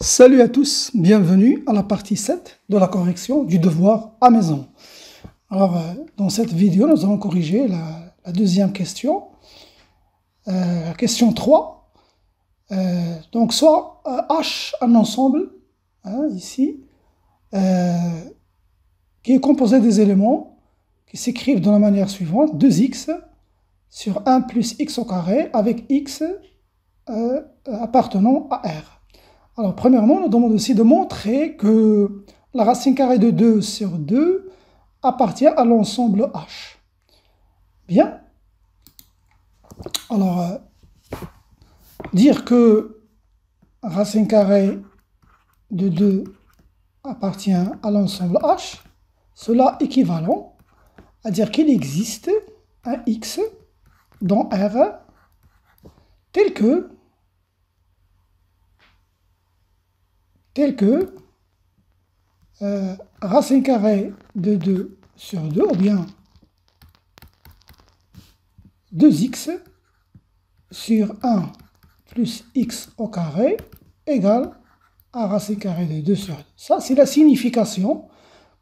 Salut à tous, bienvenue à la partie 7 de la correction du devoir à maison. Alors, dans cette vidéo, nous allons corriger la deuxième question, question 3. Donc, soit H, un ensemble, ici, qui est composé des éléments qui s'écrivent de la manière suivante, 2x sur 1 plus x au carré avec x appartenant à R. Alors, premièrement, on nous demande aussi de montrer que la racine carrée de 2 sur 2 appartient à l'ensemble H. Bien. Alors, dire que racine carrée de 2 appartient à l'ensemble H, cela équivalent à dire qu'il existe un x dans R tel que racine carrée de 2 sur 2, ou bien 2x sur 1 plus x au carré égale à racine carrée de 2 sur 2. Ça, c'est la signification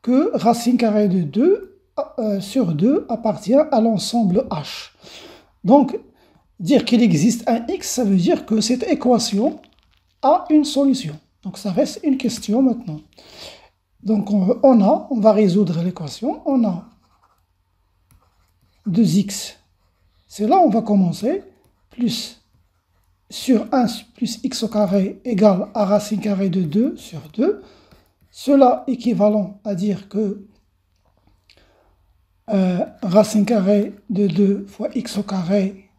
que racine carrée de 2 sur 2 appartient à l'ensemble H. Donc, dire qu'il existe un x, ça veut dire que cette équation a une solution. Donc, ça reste une question maintenant. Donc, on va résoudre l'équation. On a 2x, c'est là où on va commencer, plus sur 1 plus x au carré égale à racine carrée de 2 sur 2. Cela équivalent à dire que racine carrée de 2 fois x au carré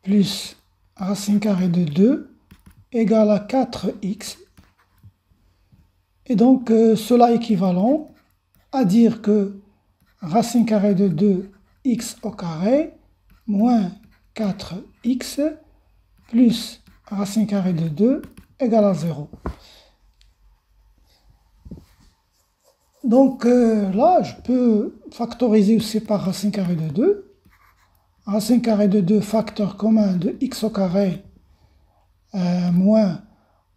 plus racine carrée de 2 égale à 4x. Et donc, cela équivalent à dire que racine carrée de 2x au carré moins 4x plus racine carrée de 2 égale à 0. Donc, là, je peux factoriser aussi par racine carrée de 2. Racine carrée de 2, facteur commun de x au carré moins...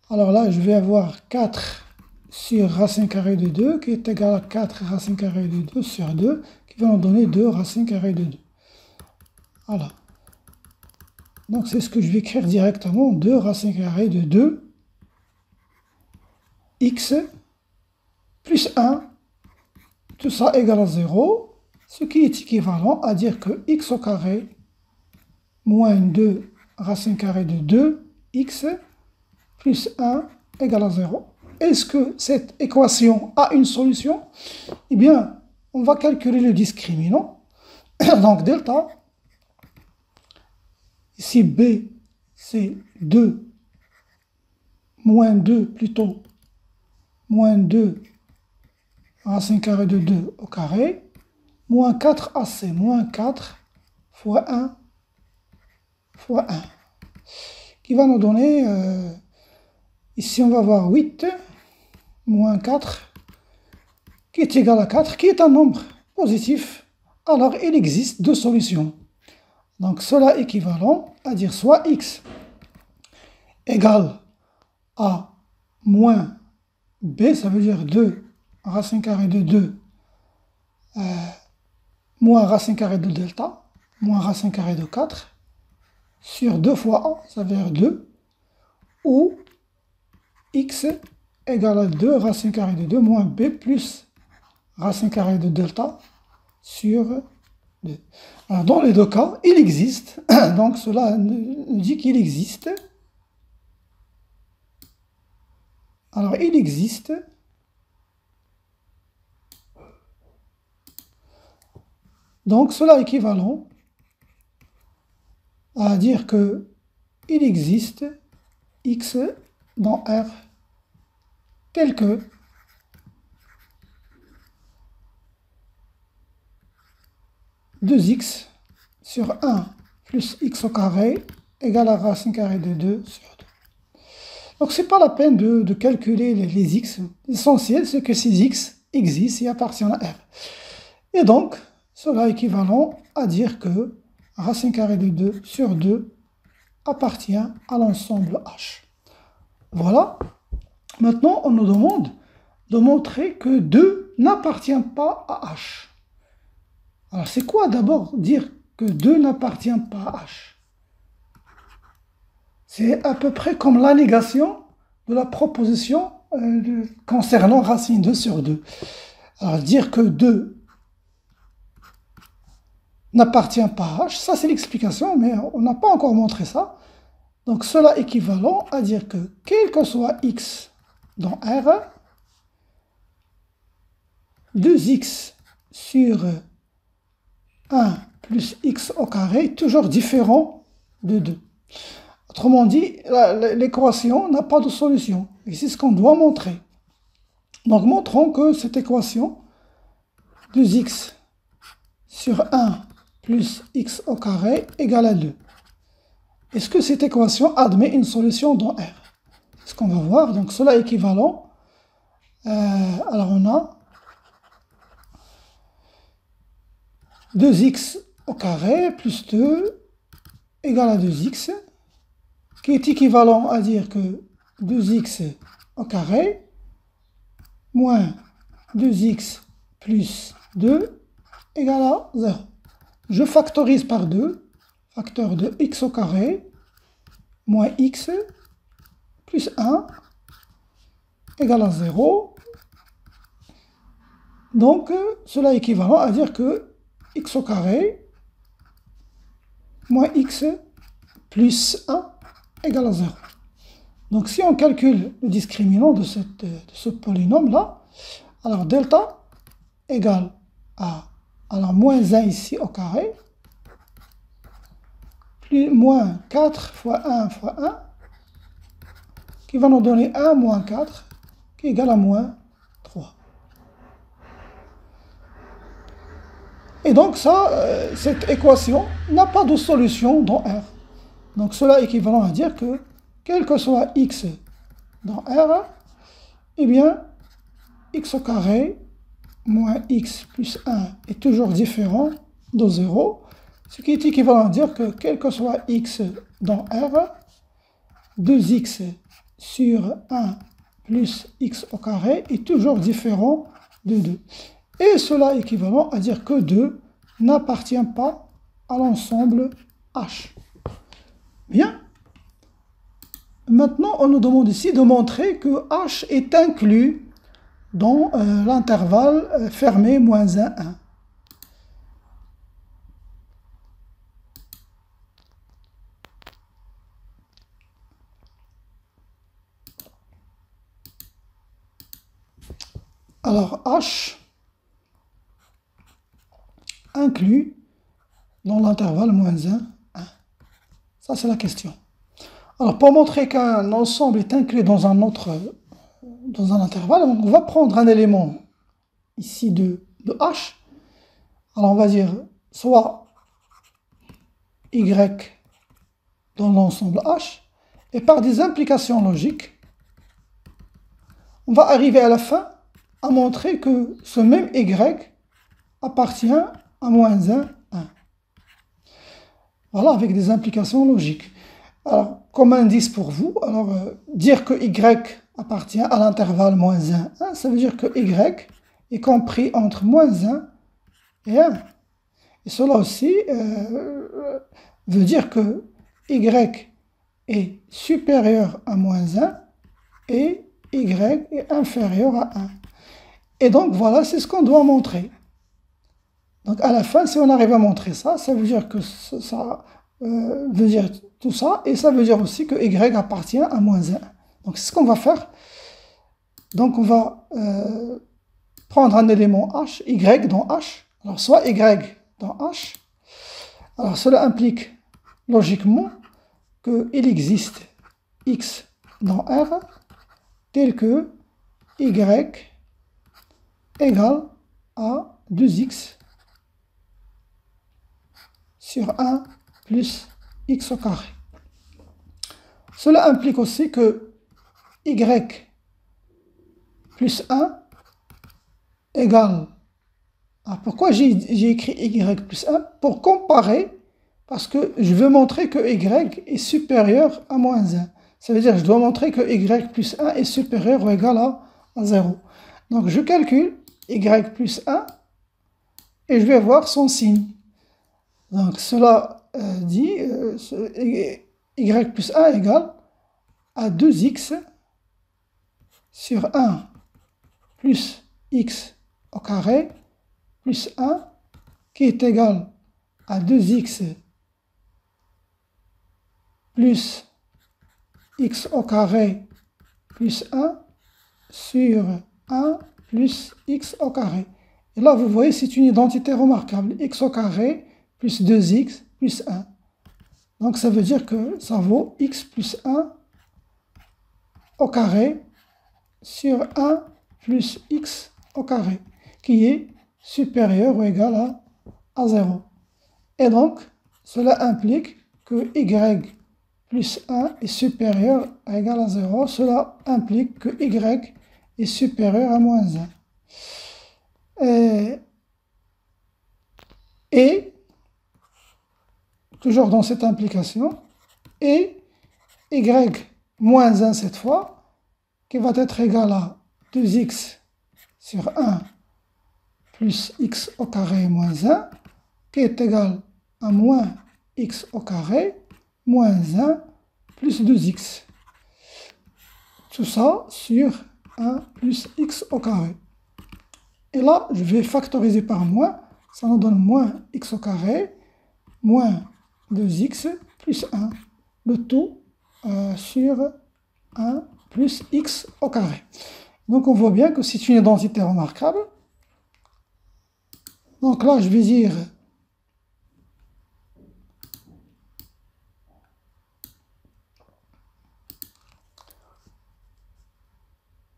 Alors là, je vais avoir 4 sur racine carrée de 2, qui est égal à 4 racine carrée de 2 sur 2, qui va nous donner 2 racine carrée de 2. Voilà. Donc, c'est ce que je vais écrire directement, 2 racine carrée de 2, x, plus 1, tout ça égale à 0, ce qui est équivalent à dire que x au carré moins 2 racine carrée de 2, x, plus 1 égale à 0. Est-ce que cette équation a une solution? Eh bien, on va calculer le discriminant. Donc, delta, ici b, c'est 2, moins 2 plutôt, moins 2 racine carrée de 2 au carré, moins 4ac, moins 4 fois 1, fois 1, qui va nous donner, ici on va avoir 8, moins 4, qui est égal à 4, qui est un nombre positif. Alors, il existe deux solutions. Donc, cela est équivalent à dire soit x égale à moins b, ça veut dire 2 racine carrée de 2 moins racine carrée de delta, moins racine carrée de 4, sur 2 fois 1, ça veut dire 2, ou x égale à 2 racine carrée de 2 moins b plus racine carrée de delta sur 2. Alors, dans les deux cas, il existe, donc cela nous dit qu'il existe. Alors, il existe donc cela est équivalent à dire que il existe x dans R tel que x sur 1 plus x au carré égale à racine carrée de 2 sur 2. Donc, ce n'est pas la peine de calculer les x. L'essentiel, c'est que ces x existent et appartiennent à R. Et donc, cela est équivalent à dire que racine carrée de 2 sur 2 appartient à l'ensemble H. Voilà. Maintenant, on nous demande de montrer que 2 n'appartient pas à H. Alors, c'est quoi d'abord dire que 2 n'appartient pas à H? C'est à peu près comme la négation de la proposition concernant racine 2 sur 2. Alors, dire que 2 n'appartient pas à H, ça c'est l'explication, mais on n'a pas encore montré ça. Donc, cela est équivalent à dire que quel que soit x dans R, 2x sur 1 plus x au carré est toujours différent de 2. Autrement dit, l'équation n'a pas de solution. Et c'est ce qu'on doit montrer. Donc, montrons que cette équation, 2x sur 1 plus x au carré égale à 2. Est-ce que cette équation admet une solution dans R? C'est ce qu'on va voir. Donc, cela est équivalent. Alors, on a 2x au carré plus 2 égale à 2x, qui est équivalent à dire que 2x au carré moins 2x plus 2 égale à 0. Je factorise par 2, facteur de x au carré moins x plus 1 égale à 0. Donc, cela est équivalent à dire que x au carré moins x plus 1 égale à 0. Donc, si on calcule le discriminant de ce polynôme-là, alors delta égale à alors moins 1 ici au carré, plus moins 4 fois 1 fois 1, qui va nous donner 1 moins 4, qui est égal à moins 3. Et donc ça, cette équation n'a pas de solution dans R. Donc cela est équivalent à dire que, quel que soit x dans R, eh bien, x au carré moins x plus 1 est toujours différent de 0, ce qui est équivalent à dire que, quel que soit x dans R, 2x sur 1 plus x au carré est toujours différent de 2. Et cela est équivalent à dire que 2 n'appartient pas à l'ensemble H. Bien. Maintenant, on nous demande ici de montrer que H est inclus dans l'intervalle fermé moins 1, 1. Alors, H inclus dans l'intervalle moins 1, 1. Ça, c'est la question. Alors, pour montrer qu'un ensemble est inclus dans un intervalle, on va prendre un élément ici de H. Alors, on va dire soit Y dans l'ensemble H, et par des implications logiques, on va arriver à la fin à montrer que ce même Y appartient à moins 1, 1. Voilà, avec des implications logiques. Alors, comme indice pour vous, alors dire que Y appartient à l'intervalle moins 1, 1, ça veut dire que Y est compris entre moins 1 et 1. Et cela aussi veut dire que Y est supérieur à moins 1 et Y est inférieur à 1. Et donc voilà, c'est ce qu'on doit montrer. Donc à la fin, si on arrive à montrer ça, ça veut dire que ça veut dire tout ça, et ça veut dire aussi que Y appartient à moins 1. Donc c'est ce qu'on va faire. Donc on va prendre un élément H, Y dans H. Alors soit Y dans H. Alors cela implique logiquement qu'il existe X dans R tel que Y égale à 2X sur 1 plus X au carré. Cela implique aussi que Y plus 1 égale à... Pourquoi j'ai écrit Y plus 1? Pour comparer, parce que je veux montrer que Y est supérieur à moins 1. Ça veut dire que je dois montrer que y plus 1 est supérieur ou égal à 0. Donc je calcule y plus 1 et je vais voir son signe. Donc cela dit y plus 1 égale à 2x sur 1 plus x au carré plus 1 qui est égal à 2x plus x au carré plus 1 sur 1 plus x au carré. Et là, vous voyez, c'est une identité remarquable. X au carré plus 2x plus 1. Donc, ça veut dire que ça vaut x plus 1 au carré sur 1 plus x au carré, qui est supérieur ou égal à 0. Et donc, cela implique que y plus 1 est supérieur ou égal à 0. Cela implique que y est supérieur à moins 1. Et toujours dans cette implication, et y moins 1 cette fois, qui va être égal à 2x sur 1 plus x au carré moins 1, qui est égal à moins x au carré moins 1 plus 2x. Tout ça sur 1 plus x au carré. Et là, je vais factoriser par moins, ça nous donne moins x au carré moins 2x plus 1. Le tout sur 1 plus x au carré. Donc on voit bien que c'est une identité remarquable. Donc là, je vais dire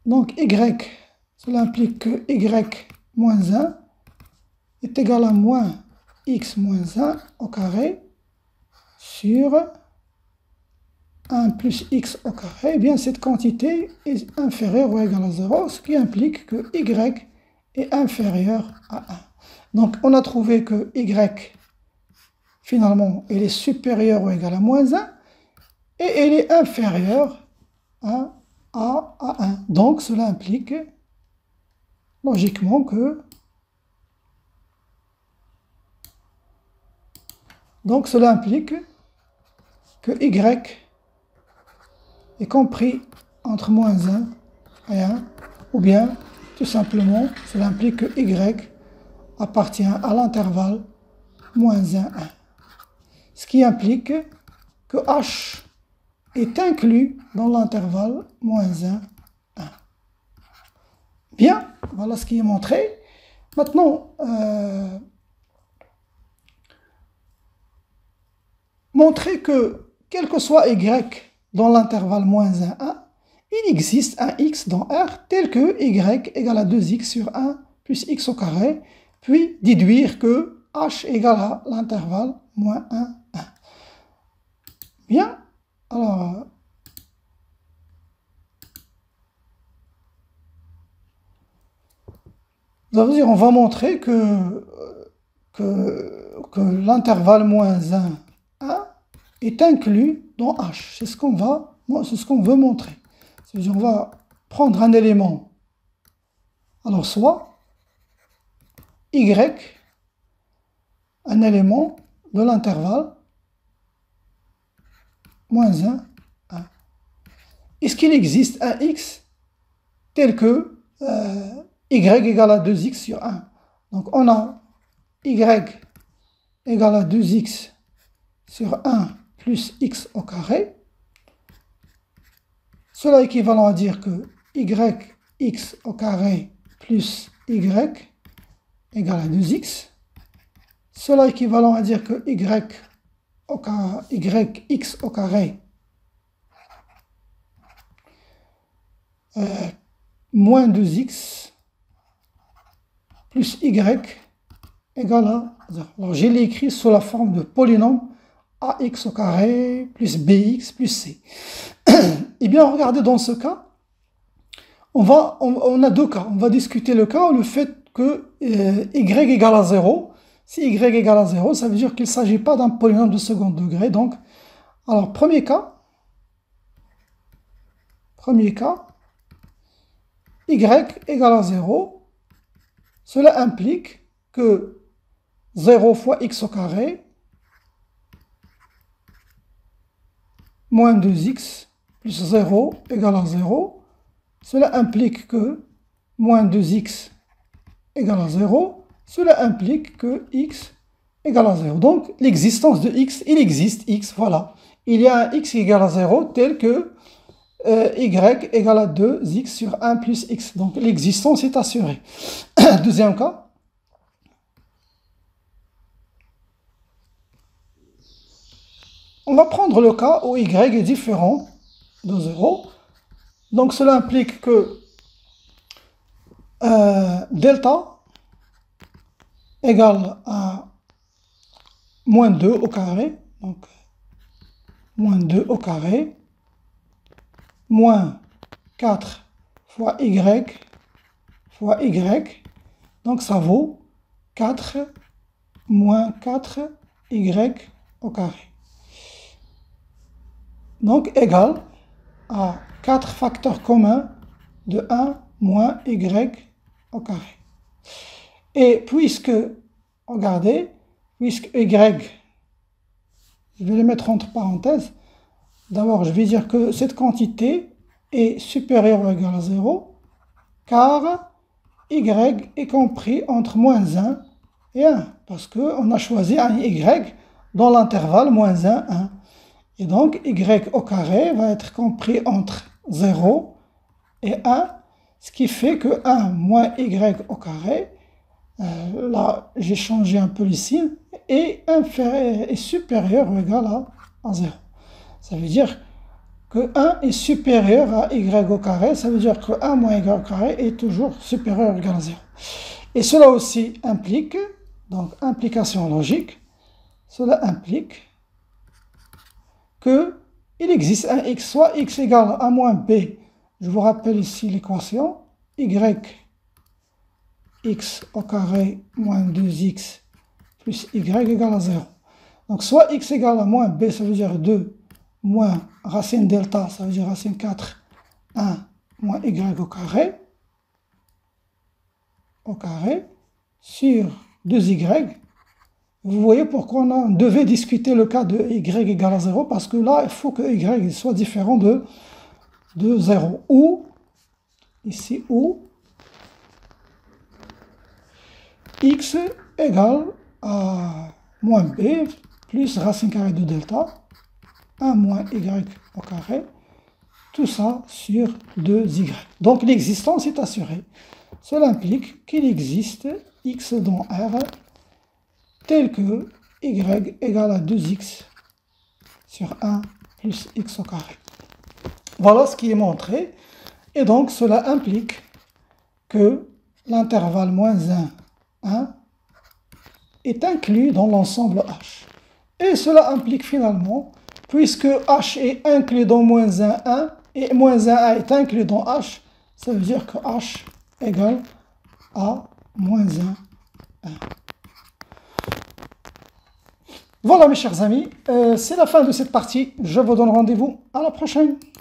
donc y, cela implique que y moins 1 est égal à moins x moins 1 au carré sur 1 plus x au carré. Eh bien, cette quantité est inférieure ou égale à 0, ce qui implique que y est inférieur à 1. Donc, on a trouvé que y, finalement, il est supérieur ou égal à moins 1, et il est inférieur à 1. Donc, cela implique logiquement que y est compris entre moins 1 et 1, ou bien, tout simplement, cela implique que y appartient à l'intervalle moins 1, 1. Ce qui implique que h est inclus dans l'intervalle moins 1, 1. Bien, voilà ce qui est montré. Maintenant, montrer que, quel que soit y dans l'intervalle moins 1, 1, il existe un x dans R tel que y égale à 2x sur 1 plus x au carré, puis déduire que h égale à l'intervalle moins 1, 1. Bien, alors, on va montrer que l'intervalle moins 1, 1 est inclus dans h. C'est ce qu'on veut montrer. C'est-à-dire, on va prendre un élément. Alors, soit y, un élément de l'intervalle moins 1, 1. Est-ce qu'il existe un x tel que y égale à 2x sur 1? Donc, on a y égale à 2x sur 1 plus x au carré. Cela est équivalent à dire que yx au carré plus y égale à 2x. Cela est équivalent à dire que yx au carré moins 2x plus y égale à 0. Alors, je l'ai écrit sous la forme de polynôme ax au carré plus bx plus c. Eh bien, regardez, dans ce cas, on a deux cas. On va discuter le cas où le fait que y égale à 0. Si y égale à 0, ça veut dire qu'il ne s'agit pas d'un polynôme de second degré. Donc, alors, premier cas, Premier cas, y égale à 0. Cela implique que 0 fois x au carré moins 2x plus 0 égale à 0. Cela implique que moins 2x égale à 0. Cela implique que x égale à 0. Donc, l'existence de x, il existe x, voilà. Il y a un x égale à 0 tel que y égale à 2x sur 1 plus x. Donc, l'existence est assurée. Deuxième cas. On va prendre le cas où y est différent de 0. Donc, cela implique que delta égale à moins 2 au carré. Donc, moins 2 au carré, moins 4 fois y, donc ça vaut 4 moins 4y au carré. Donc égal à 4 facteurs communs de 1 moins y au carré. Et puisque, regardez, puisque y, je vais le mettre entre parenthèses, d'abord je vais dire que cette quantité est supérieure ou égale à 0, car y est compris entre moins 1 et 1, parce qu'on a choisi un y dans l'intervalle moins 1, 1. Et donc y au carré va être compris entre 0 et 1, ce qui fait que 1 moins y au carré, là j'ai changé un peu le signe, est supérieur ou égal à 0. Ça veut dire que 1 est supérieur à y au carré, ça veut dire que 1 moins y au carré est toujours supérieur ou égal à 0. Et cela aussi implique, donc implication logique, cela implique que il existe un x, soit x égale à moins b, je vous rappelle ici l'équation, y x au carré moins 2x plus y égale à 0. Donc soit x égale à moins b, ça veut dire 2, moins racine delta, ça veut dire racine 4, 1 moins y au carré, sur 2y. Vous voyez pourquoi on devait discuter le cas de y égale à 0, parce que là, il faut que y soit différent de 0. Ou, ici, ou x égale à moins b plus racine carrée de delta, 1 moins y au carré, tout ça sur 2y. Donc l'existence est assurée. Cela implique qu'il existe x dans R tel que y égale à 2x sur 1 plus x au carré. Voilà ce qui est montré. Et donc cela implique que l'intervalle moins 1, 1 est inclus dans l'ensemble H. Et cela implique finalement, puisque H est inclus dans moins 1, 1, et moins 1 est inclus dans H, ça veut dire que H égale à moins 1, 1. Voilà mes chers amis, c'est la fin de cette partie. Je vous donne rendez-vous à la prochaine.